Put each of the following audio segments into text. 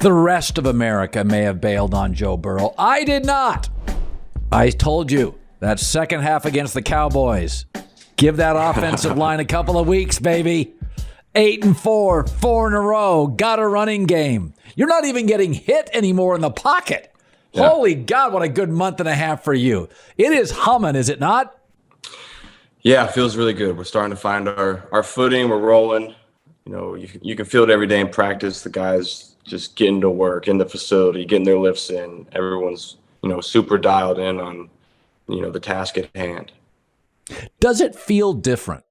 The rest of America may have bailed on Joe Burrow. I did not. I told you, that second half against the Cowboys. Give that offensive line a couple of weeks, baby. 8-4, 4 in a row. Got a running game. You're not even getting hit anymore in the pocket. Yeah. Holy God, what a good month and a half for you. It is humming, is it not? Yeah, it feels really good. We're starting to find our footing. We're rolling. You know, you can feel it every day in practice. The guys just getting to work in the facility, getting their lifts in. Everyone's, super dialed in on, the task at hand. Does it feel different,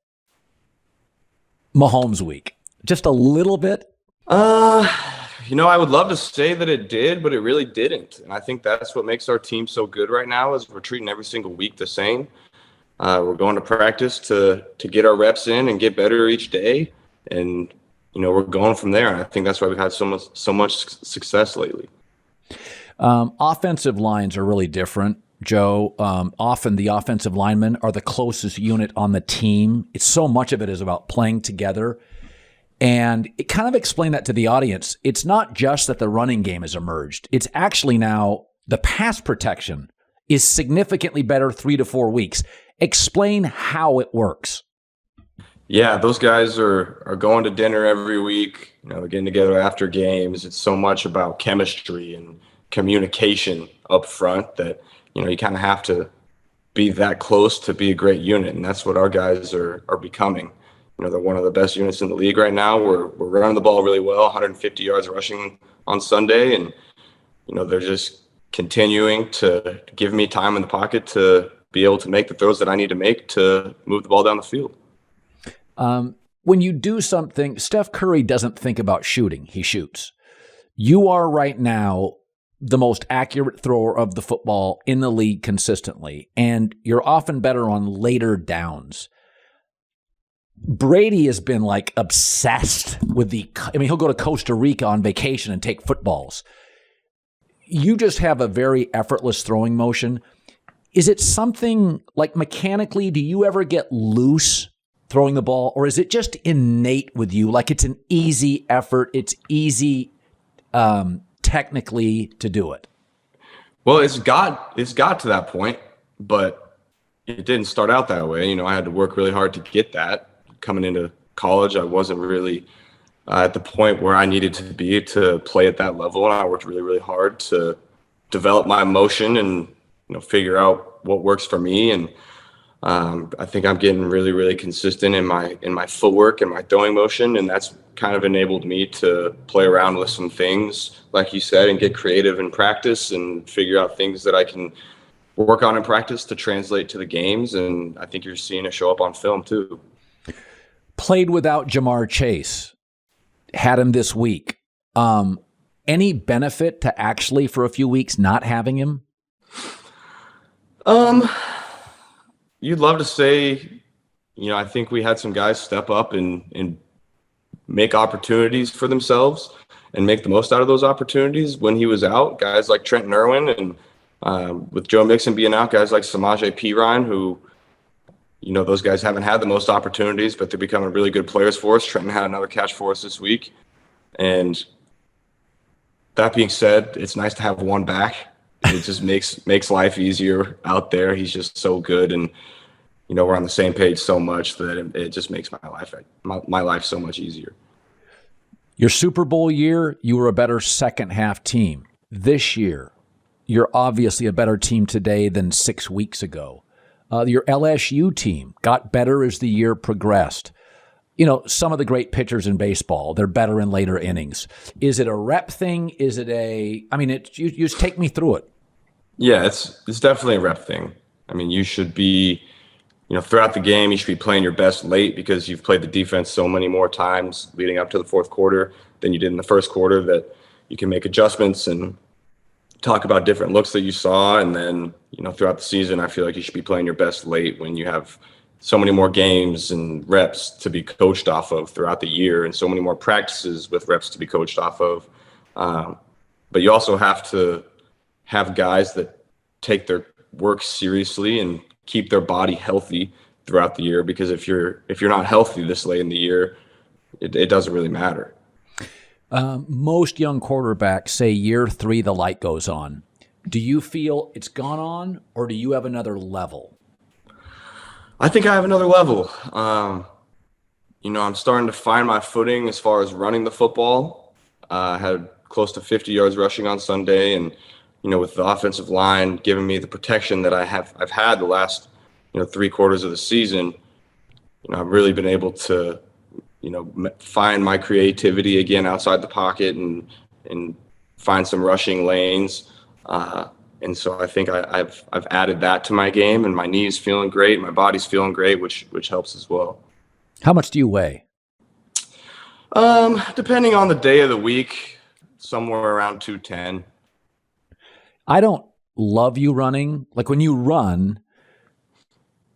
Mahomes week? Just a little bit? I would love to say that it did, but it really didn't. And I think that's what makes our team so good right now is we're treating every single week the same. We're going to practice to get our reps in and get better each day. And, we're going from there. And I think that's why we've had so much success lately. Offensive lines are really different, Joe. Often the offensive linemen are the closest unit on the team. It's so much of it is about playing together. And it kind of explained that to the audience. It's not just that the running game has emerged. It's actually now the pass protection is significantly better 3 to 4 weeks. Explain how it works. Yeah, those guys are going to dinner every week. They're getting together after games. It's so much about chemistry and communication up front that, you kind of have to be that close to be a great unit. And that's what our guys are becoming. They're one of the best units in the league right now. We're running the ball really well, 150 yards rushing on Sunday. And, they're just continuing to give me time in the pocket to be able to make the throws that I need to make to move the ball down the field. When you do something, Steph Curry doesn't think about shooting. He shoots. You are right now the most accurate thrower of the football in the league consistently, and you're often better on later downs. Brady has been obsessed with he'll go to Costa Rica on vacation and take footballs. You just have a very effortless throwing motion. Is it something mechanically, do you ever get loose throwing the ball, or is it just innate with you? It's an easy effort. It's easy technically to do it. Well, it's got to that point, but it didn't start out that way. I had to work really hard to get that. Coming into college, I wasn't really at the point where I needed to be to play at that level. And I worked really, really hard to develop my motion and, figure out what works for me. And I think I'm getting really, really consistent in my footwork and my throwing motion. And that's kind of enabled me to play around with some things, like you said, and get creative in practice and figure out things that I can work on in practice to translate to the games. And I think you're seeing it show up on film too. Played without Jamar Chase, had him this week. Any benefit to actually for a few weeks not having him? You'd love to say, I think we had some guys step up and make opportunities for themselves and make the most out of those opportunities when he was out. Guys like Trenton Irwin and with Joe Mixon being out, guys like Samaje Perine, who, those guys haven't had the most opportunities, but they're becoming really good players for us. Trenton had another catch for us this week. And that being said, it's nice to have one back. It just makes life easier out there. He's just so good. And, we're on the same page so much that it just makes my life so much easier. Your Super Bowl year, you were a better second half team. This year, you're obviously a better team today than 6 weeks ago. Your LSU team got better as the year progressed. Some of the great pitchers in baseball, they're better in later innings. Is it a rep thing? Is it you just take me through it. Yeah, it's definitely a rep thing. You should be, throughout the game, you should be playing your best late because you've played the defense so many more times leading up to the fourth quarter than you did in the first quarter that you can make adjustments and talk about different looks that you saw. And then, throughout the season, I feel like you should be playing your best late when you have so many more games and reps to be coached off of throughout the year and so many more practices with reps to be coached off of. But you also have to have guys that take their work seriously and keep their body healthy throughout the year, because if you're not healthy this late in the year, it doesn't really matter. Most young quarterbacks say year 3, the light goes on. Do you feel it's gone on, or do you have another level? I think I have another level. I'm starting to find my footing as far as running the football. I had close to 50 yards rushing on Sunday, and with the offensive line giving me the protection that I've had the last 3 quarters of the season, I've really been able to find my creativity again outside the pocket and find some rushing lanes. And so I think I've added that to my game, and my knee's feeling great, my body's feeling great, which helps as well. How much do you weigh? Depending on the day of the week, somewhere around 210. I don't love you running. Like when you run,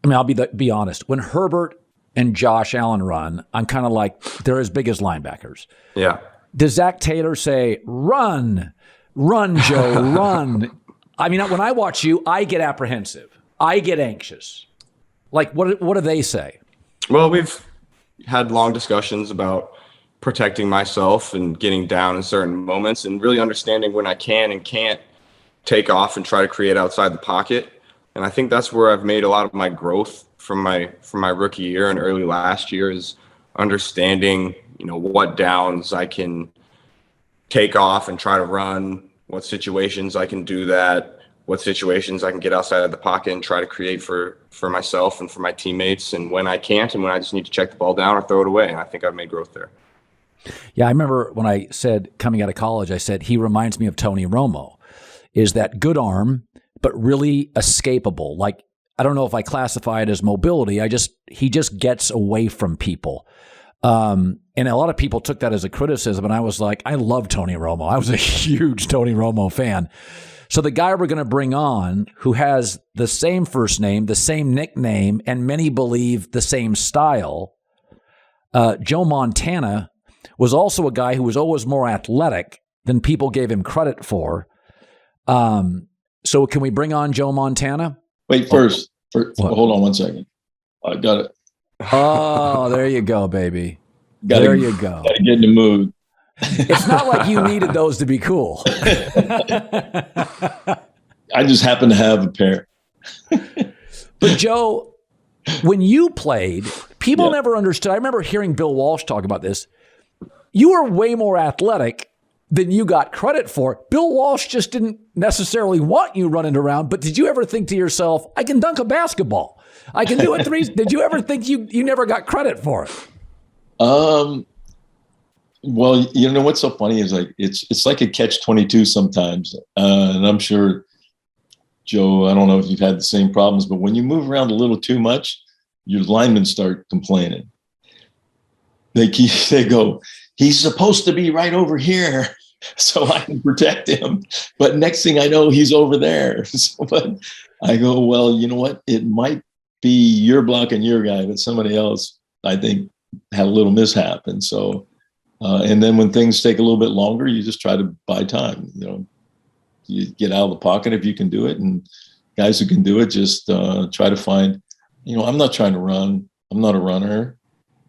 I mean, I'll be honest. When Herbert and Josh Allen run, I'm kind of like, they're as big as linebackers. Yeah. Does Zach Taylor say, run, Joe, run? I mean, when I watch you, I get apprehensive. I get anxious. Like, what do they say? Well, we've had long discussions about protecting myself and getting down in certain moments and really understanding when I can and can't take off and try to create outside the pocket. And I think that's where I've made a lot of my growth from my rookie year and early last year, is understanding, what downs I can take off and try to run, what situations I can do that, what situations I can get outside of the pocket and try to create for myself and for my teammates, and when I can't and when I just need to check the ball down or throw it away. And I think I've made growth there. Yeah, I remember when I said coming out of college, I said he reminds me of Tony Romo. Is that good arm, but really escapable. Like, I don't know if I classify it as mobility. He just gets away from people. And a lot of people took that as a criticism. And I was like, I love Tony Romo. I was a huge Tony Romo fan. So the guy we're going to bring on, who has the same first name, the same nickname, and many believe the same style, Joe Montana, was also a guy who was always more athletic than people gave him credit for. So can we bring on Joe Montana? Wait, first, hold on 1 second. I got it. Oh, there you go, baby. You go. Got to get in the mood. It's not like you needed those to be cool. I just happen to have a pair. But Joe, when you played, people never understood. I remember hearing Bill Walsh talk about this. You were way more athletic than you got credit for. Bill Walsh just didn't necessarily want you running around, but did you ever think to yourself, I can dunk a basketball, I can do a three? Did you ever think you never got credit for it? Well, what's so funny is like it's like a catch-22 sometimes. And I'm sure, Joe, I don't know if you've had the same problems, but when you move around a little too much, your linemen start complaining. They go, he's supposed to be right over here so I can protect him. But next thing I know, he's over there. So, but I go, well, you know what? It might be your blocking your guy, but somebody else, I think, had a little mishap. And so, and then when things take a little bit longer, you just try to buy time. You get out of the pocket if you can do it. And guys who can do it, just try to find, I'm not trying to run. I'm not a runner.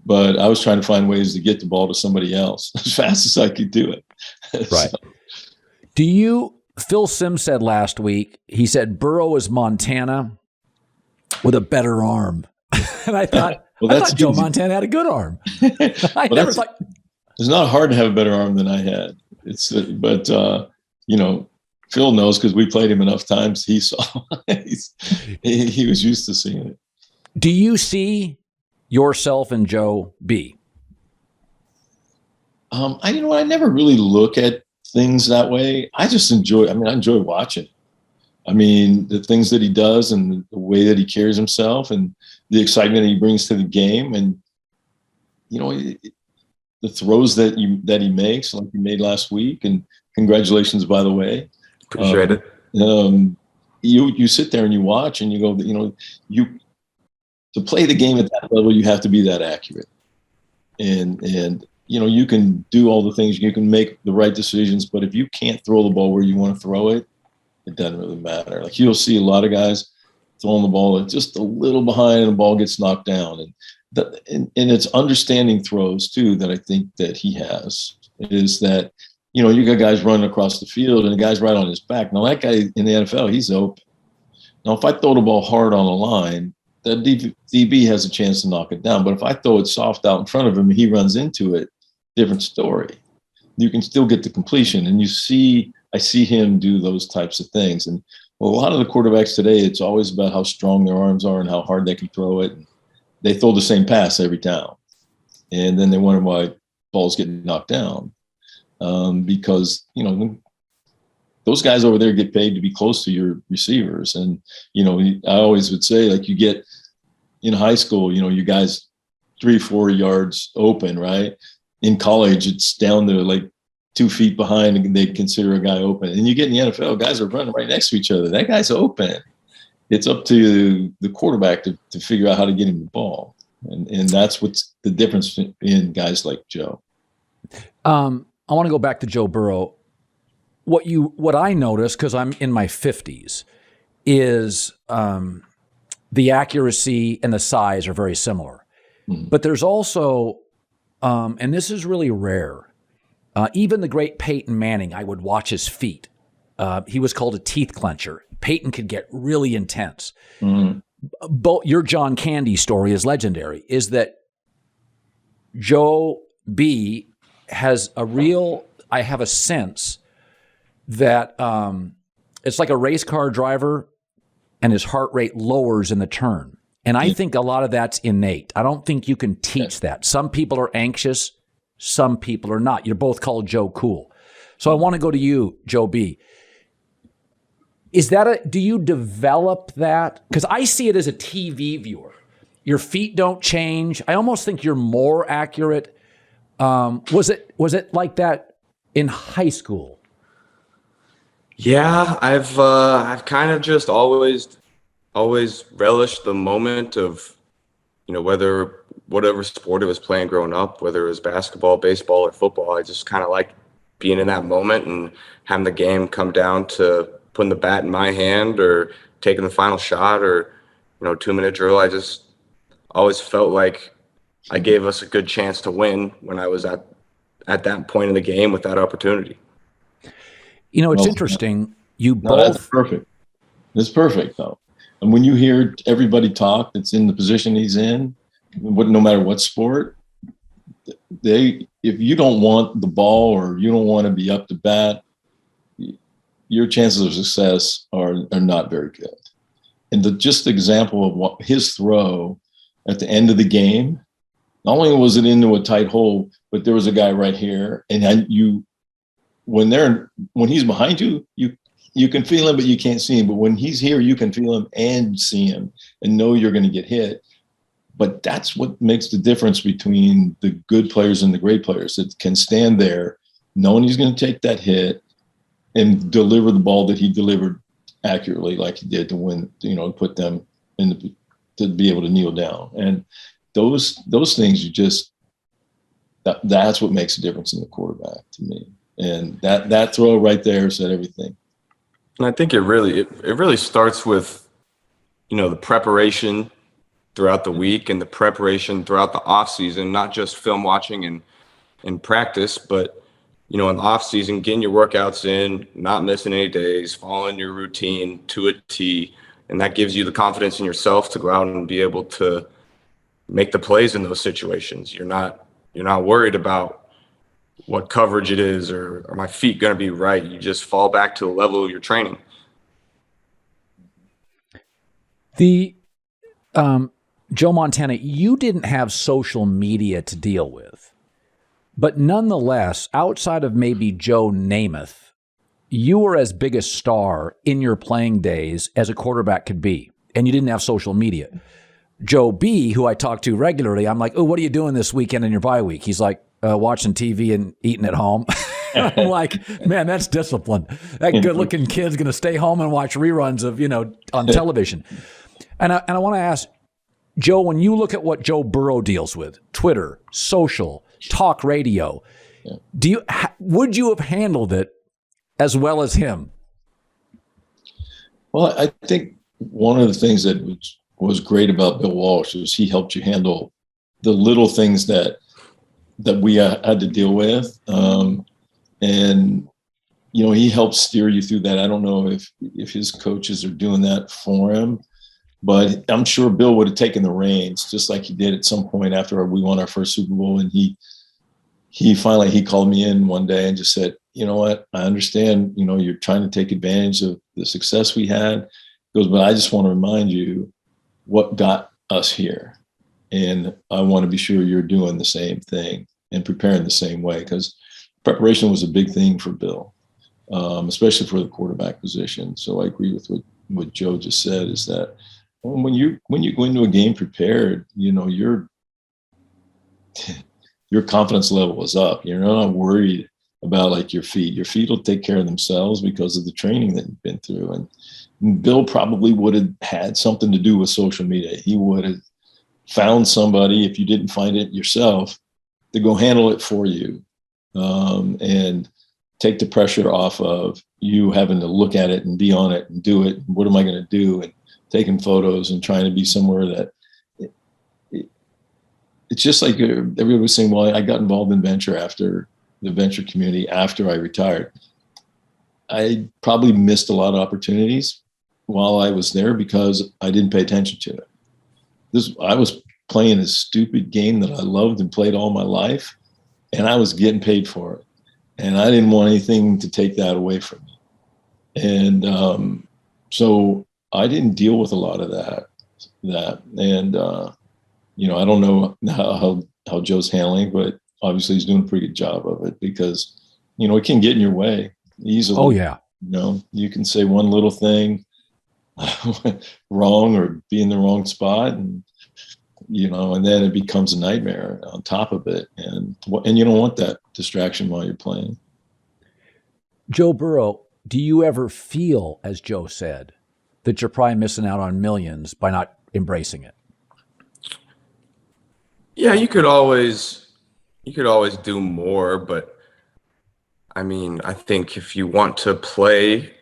But I was trying to find ways to get the ball to somebody else as fast as I could do it. Right. Phil Simms said last week, he said Burrow is Montana with a better arm. And I thought, Joe Montana had a good arm. I never thought. It's not hard to have a better arm than I had. But Phil knows because we played him enough times. He saw, he was used to seeing it. Do you see yourself and Joe B? I never really look at things that way. I just enjoy watching. I mean, the things that he does and the way that he carries himself and the excitement he brings to the game. And, the throws that he makes, like he made last week. And congratulations, by the way. Appreciate it. You sit there and you watch and you go, to play the game at that level, you have to be that accurate. And you can do all the things, you can make the right decisions, but if you can't throw the ball where you want to throw it, it doesn't really matter. Like you'll see a lot of guys throwing the ball just a little behind and the ball gets knocked down. And it's understanding throws too that I think that he has. is that, you got guys running across the field and the guy's right on his back. Now, that guy in the NFL, he's open. Now, if I throw the ball hard on the line, the DB has a chance to knock it down. But if I throw it soft out in front of him and he runs into it, different story. You can still get the completion. And I see him do those types of things. And a lot of the quarterbacks today, it's always about how strong their arms are and how hard they can throw it. They throw the same pass every down. And then they wonder why balls get knocked down. Because, those guys over there get paid to be close to your receivers. And, I always would say, like, you get in high school, you guys 3-4 yards open, right? In college, it's down to like 2 feet behind and they consider a guy open. And you get in the NFL, guys are running right next to each other. That guy's open. It's up to the quarterback to figure out how to get him the ball. And that's what's the difference in guys like Joe. I want to go back to Joe Burrow. What I noticed, because I'm in my 50s, is the accuracy and the size are very similar. Mm-hmm. But there's also, and this is really rare, even the great Peyton Manning, I would watch his feet. He was called a teeth clencher. Peyton could get really intense. Mm-hmm. Your John Candy story is legendary, is that Joe B has I have a sense that it's like a race car driver and his heart rate lowers in the turn. And I think a lot of that's innate. I don't think you can teach that. Some people are anxious, some people are not. You're both called Joe Cool. So I want to go to you, Joe B. Do you develop that? Because I see it as a TV viewer. Your feet don't change. I almost think you're more accurate. Was it like that in high school? Yeah, I've kind of just always relished the moment of, whatever sport I was playing growing up, whether it was basketball, baseball, or football. I just kind of like being in that moment and having the game come down to putting the bat in my hand or taking the final shot or, 2-minute drill. I just always felt like I gave us a good chance to win when I was at that point in the game with that opportunity. It's interesting. That's perfect. It's perfect, though. And when you hear everybody talk that's in the position he's in, no matter what sport, if you don't want the ball or you don't want to be up to bat, your chances of success are not very good. And just the example of what his throw at the end of the game, not only was it into a tight hole, but there was a guy right here, and when he's behind you, you can feel him, but you can't see him. But when he's here, you can feel him and see him and know you're going to get hit. But that's what makes the difference between the good players and the great players that can stand there knowing he's going to take that hit and deliver the ball that he delivered accurately, like he did to win, put them to be able to kneel down. And those things, that's what makes a difference in the quarterback to me. And that throw right there said everything. And I think it really starts with, the preparation throughout the week and the preparation throughout the off season, not just film watching and practice, but, in the off season, getting your workouts in, not missing any days, following your routine to a T. And that gives you the confidence in yourself to go out and be able to make the plays in those situations. You're not worried about what coverage it is or are my feet going to be right. You just fall back to the level of your training. Joe Montana, you didn't have social media to deal with, but nonetheless, outside of maybe Joe Namath, you were as big a star in your playing days as a quarterback could be, and you didn't have social media. Joe B., who I talk to regularly, I'm like, oh, what are you doing this weekend in your bye week? He's like, watching TV and eating at home. I'm like, man, that's discipline. That good-looking kid's going to stay home and watch reruns of, on television. And I want to ask, Joe, when you look at what Joe Burrow deals with, Twitter, social, talk radio, would you have handled it as well as him? Well, I think one of the things that was great about Bill Walsh is he helped you handle the little things that that we had to deal with. And, he helps steer you through that. I don't know if his coaches are doing that for him, but I'm sure Bill would have taken the reins just like he did at some point after we won our first Super Bowl. And he finally called me in one day and just said, you know what, I understand, you're trying to take advantage of the success we had. He goes, but I just want to remind you what got us here. And I want to be sure you're doing the same thing and preparing the same way, because preparation was a big thing for Bill, especially for the quarterback position. So I agree with what Joe just said, is that when you go into a game prepared, your confidence level is up. You're not worried about like your feet. Your feet will take care of themselves because of the training that you've been through. And Bill probably would have had something to do with social media. He would have found somebody, if you didn't find it yourself, to go handle it for you, and take the pressure off of you having to look at it and be on it and do it. What am I going to do? And taking photos and trying to be somewhere that it's just like everybody was saying, well, I got involved in the venture community after I retired. I probably missed a lot of opportunities while I was there because I didn't pay attention to it. I was playing a stupid game that I loved and played all my life, and I was getting paid for it. And I didn't want anything to take that away from me. And so I didn't deal with a lot of that. And, I don't know how Joe's handling, but obviously he's doing a pretty good job of it, because, it can get in your way easily. Oh, yeah. You can say one little thing wrong or be in the wrong spot, and then it becomes a nightmare on top of it. And you don't want that distraction while you're playing. Joe Burrow, do you ever feel, as Joe said, that you're probably missing out on millions by not embracing it? Yeah, you could always do more, but I mean, I think if you want to play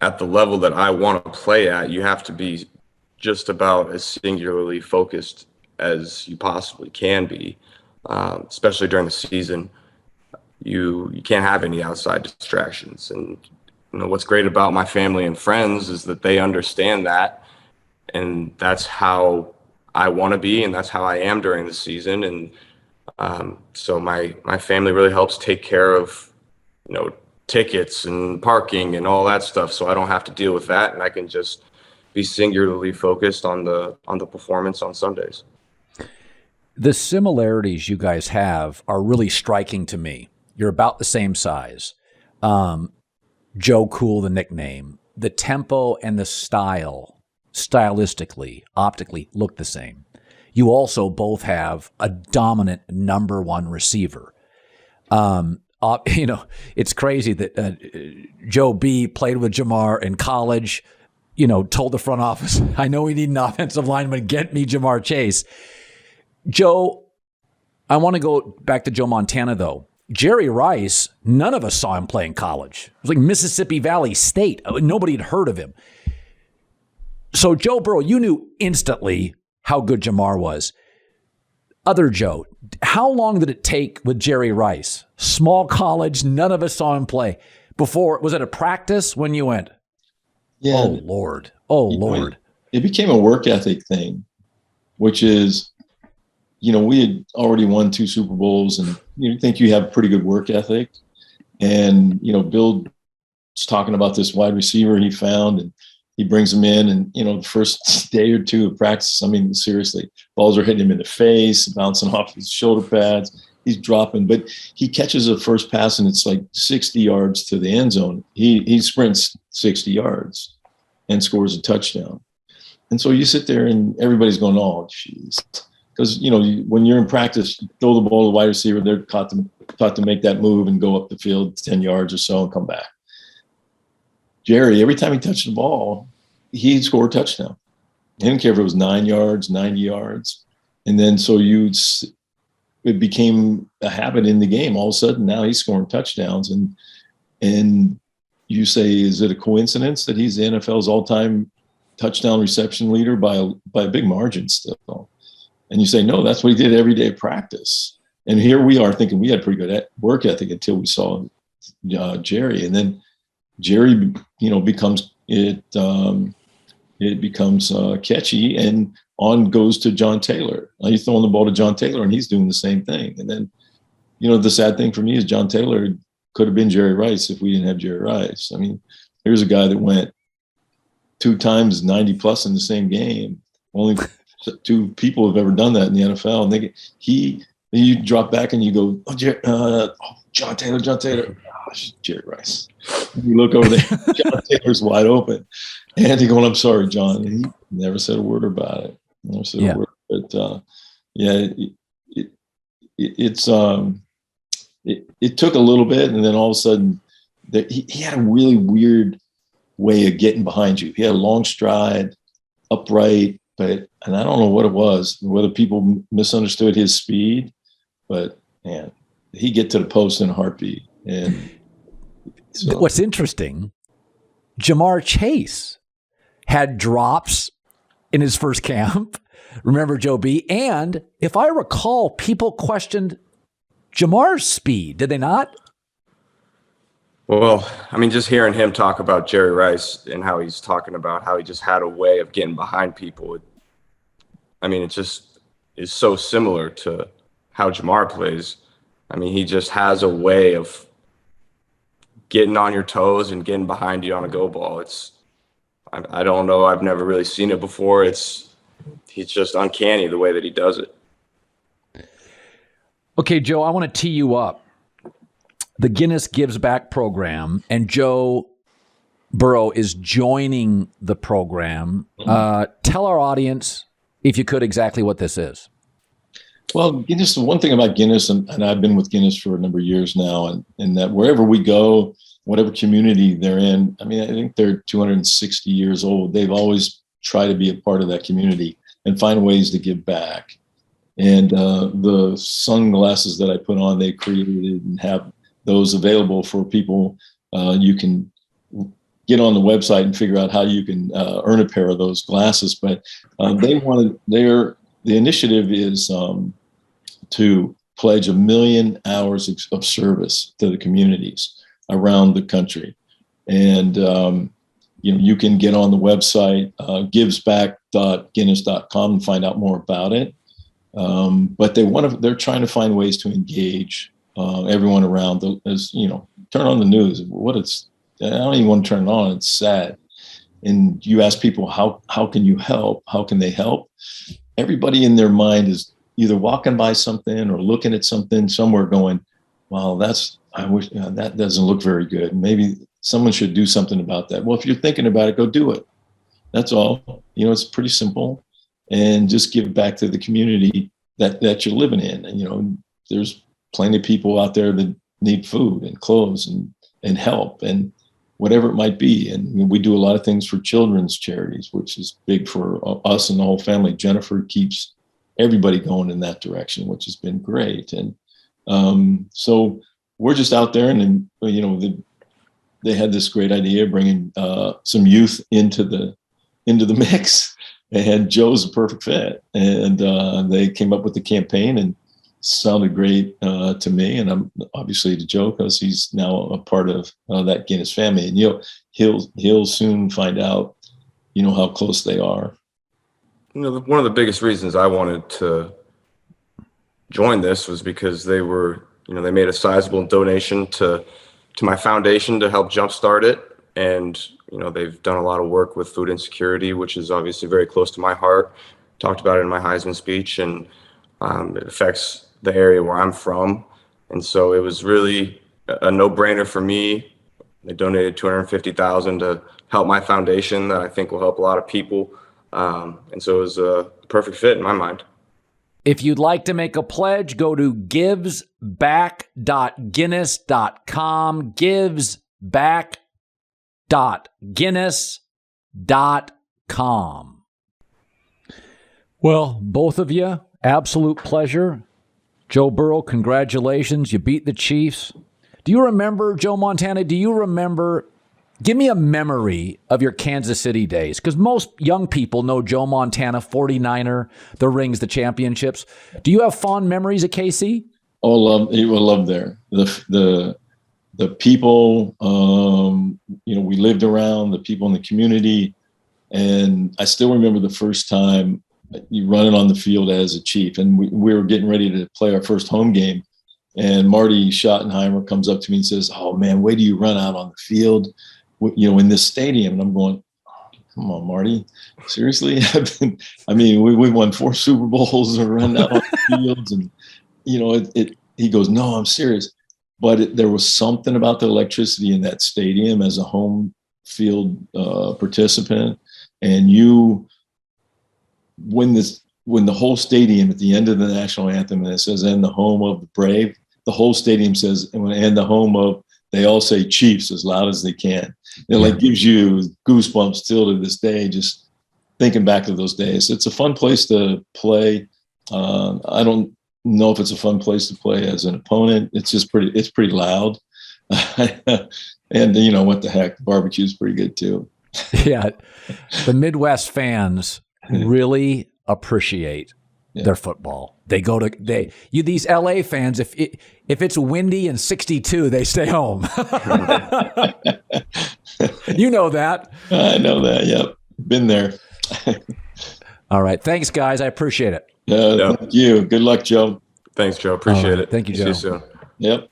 at the level that I want to play at, you have to be just about as singularly focused as you possibly can be, especially during the season. You can't have any outside distractions. And what's great about my family and friends is that they understand that, and that's how I want to be, and that's how I am during the season. And so my family really helps take care of tickets and parking and all that stuff, so I don't have to deal with that, and I can just be singularly focused on the performance on Sundays. The similarities you guys have are really striking to me. You're about the same size. Joe Cool, the nickname, the tempo and the style, stylistically, optically, look the same. You also both have a dominant number one receiver. It's crazy that Joe B played with Jamar in college, told the front office, I know we need an offensive lineman, get me Jamar Chase. Joe, I want to go back to Joe Montana, though. Jerry Rice, none of us saw him play in college. It was like Mississippi Valley State. Nobody had heard of him. So Joe Burrow, you knew instantly how good Jamar was. Other Joe, how long did it take with Jerry Rice? Small college, none of us saw him play. Before, was it a practice when you went? Yeah. Oh, Lord. Oh, Lord. It became a work ethic thing, which is, we had already won 2 Super Bowls, and you think you have a pretty good work ethic. And, Bill's talking about this wide receiver he found, and he brings him in, and, the first day or two of practice, I mean, seriously, balls are hitting him in the face, bouncing off his shoulder pads. He's dropping, but he catches a first pass, and it's like 60 yards to the end zone. He sprints 60 yards and scores a touchdown. And so you sit there and everybody's going, oh, geez. Because, when you're in practice, you throw the ball to the wide receiver, they're taught to make that move and go up the field 10 yards or so and come back. Jerry, every time he touched the ball, he'd score a touchdown. He didn't care if it was 9 yards, 90 yards. And then so it became a habit in the game. All of a sudden, now he's scoring touchdowns. And you say, is it a coincidence that he's the NFL's all-time touchdown reception leader by a big margin still? And you say, no, that's what he did every day of practice. And here we are thinking we had pretty good work ethic until we saw Jerry. And then Jerry, becomes catchy, and on goes to John Taylor. He's throwing the ball to John Taylor, and he's doing the same thing. And then, the sad thing for me is John Taylor could have been Jerry Rice if we didn't have Jerry Rice. I mean, here's a guy that went 2 times 90 plus in the same game. Only 2 people have ever done that in the NFL. And you drop back and you go, John Taylor. Jerry Rice. You look over there, John Taylor's wide open. And he going, I'm sorry, John. And he never said a word about it. Never said a word. But it took a little bit, and then all of a sudden he had a really weird way of getting behind you. He had a long stride, upright, and I don't know what it was, whether people misunderstood his speed, but man, he'd get to the post in a heartbeat. And so. What's interesting, Jamar Chase had drops in his first camp. Remember Joe B? And if I recall, people questioned Jamar's speed. Did they not? Well, I mean, just hearing him talk about Jerry Rice and how he's talking about how he just had a way of getting behind people. It just is so similar to how Jamar plays. I mean, he just has a way of getting on your toes and getting behind you on a go ball. I don't know. I've never really seen it before. He's just uncanny the way that he does it. Okay, Joe, I want to tee you up. The Guinness Gives Back program, and Joe Burrow is joining the program. Tell our audience, if you could, exactly what this is. Well, Guinness, the one thing about Guinness, and I've been with Guinness for a number of years now, and that wherever we go, whatever community they're in, I think they're 260 years old. They've always tried to be a part of that community and find ways to give back. And the sunglasses that I put on, they created and have those available for people. You can get on the website and figure out how you can earn a pair of those glasses. But the initiative is to pledge 1 million hours of service to the communities around the country. And, you can get on the website, givesback.guinness.com, and find out more about it. But they're trying to find ways to engage everyone around. Turn on the news. I don't even want to turn it on. It's sad. And you ask people, how can you help? How can they help? Everybody in their mind is either walking by something or looking at something somewhere going, well, I wish that doesn't look very good. Maybe someone should do something about that. Well, if you're thinking about it, go do it. That's all. It's pretty simple. And just give back to the community that you're living in. And, there's plenty of people out there that need food and clothes and help and whatever it might be. And we do a lot of things for children's charities, which is big for us and the whole family. Jennifer keeps everybody going in that direction, which has been great. And so we're just out there, and they had this great idea of bringing some youth into the mix. And Joe's a perfect fit. And they came up with the campaign, and sounded great to me, and I'm obviously to Joe, because he's now a part of that Guinness family. And he'll soon find out, how close they are. One of the biggest reasons I wanted to join this was because they made a sizable donation to my foundation to help jumpstart it. And, they've done a lot of work with food insecurity, which is obviously very close to my heart. Talked about it in my Heisman speech, and it affects the area where I'm from. And so it was really a no-brainer for me. They donated $250,000 to help my foundation that I think will help a lot of people. And so it was a perfect fit in my mind. If you'd like to make a pledge, go to givesback.guinness.com, givesback.guinness.com. Well, both of you, absolute pleasure. Joe Burrow, congratulations. You beat the Chiefs. Do you remember, Joe Montana, give me a memory of your Kansas City days, because most young people know Joe Montana, 49er, the rings, the championships. Do you have fond memories of KC? love there. The people, we lived around, the people in the community. And I still remember the first time you running on the field as a Chief. And we were getting ready to play our first home game. And Marty Schottenheimer comes up to me and says, "Oh, man, wait till you run out on the field, in this stadium." And I'm going, "Come on, Marty, seriously?" We won 4 Super Bowls and run out on the fields. And, he goes, "No, I'm serious." But there was something about the electricity in that stadium as a home field participant. And when the whole stadium at the end of the national anthem, and it says, "And the home of the brave," the whole stadium says, "And the home of," they all say Chiefs as loud as they can. It gives you goosebumps still to this day, just thinking back to those days. It's a fun place to play. I don't know if it's a fun place to play as an opponent. It's pretty loud. And what the heck, the barbecue is pretty good too. Yeah. The Midwest fans really appreciate their football. They go to these LA fans, if it's windy and 62, they stay home. You know that. I know that. Yep. Been there. All right. Thanks, guys. I appreciate it. Thank you. Good luck, Joe. Thanks, Joe. Appreciate it. Thank you, Joe. See you soon. Yep.